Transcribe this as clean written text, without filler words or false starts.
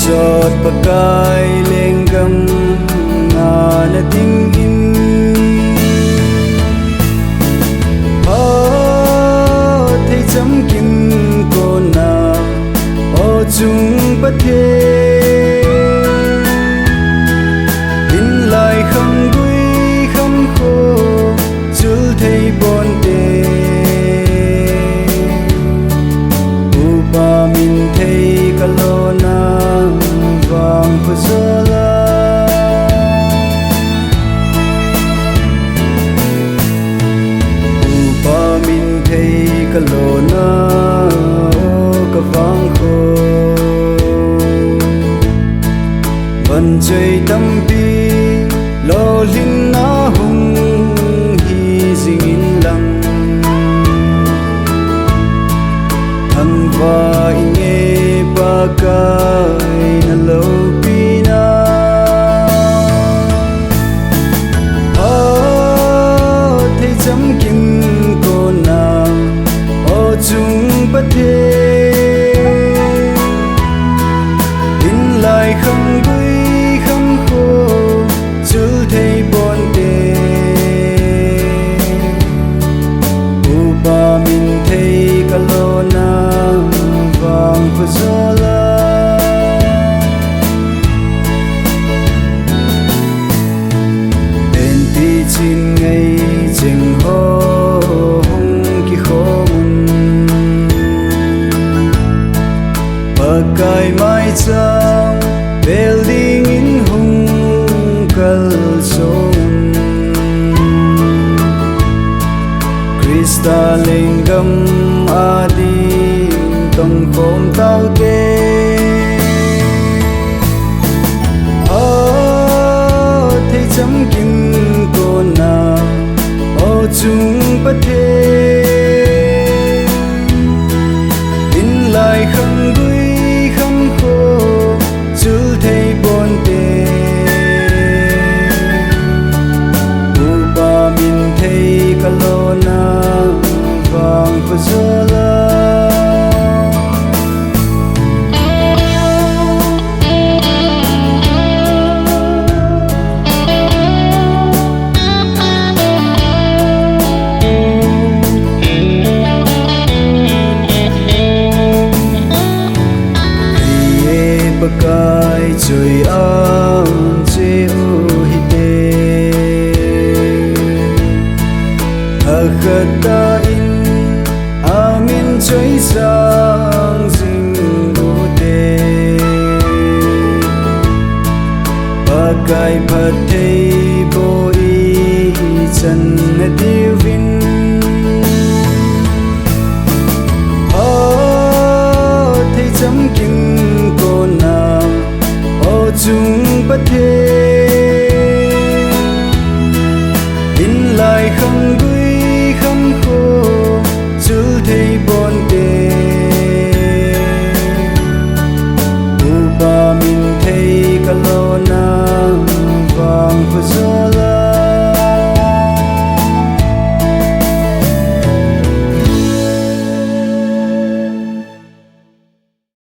giọt pakai lenggam ngana tingin ha thấy chấm kim cô na ô chung bất thế in lại không vui không khô chul thấy bon tê upa min thấy kalona vang phazola upa min thấy kalona ka vang kho van chơi tâm pi lo linh na hung hi ding in lang thăng va nghe ba kai na lo pi na thấy chấm kim cô na ô chung bất thế in lại không vui không khô chul thấy bon tê upa min thấy kalona vang phazola bên ti chin ngay chừng ho hung ki kho mun pakai mai chang building in hung kal song Krista lingam adi tông khom tao tê thấy chấm kim cô na ô chung bất thế in lại không vui không khô chul thấy bon tê upa min thấy kalona vang phazola pakai joy an che o hite akhata in amin joy sang sing ute pakai phathei boi chan divin thấy chấm kim cô na ô chung bất thế in lại không vui không khô chul thấy bon tê upa min thấy kalona vang phazola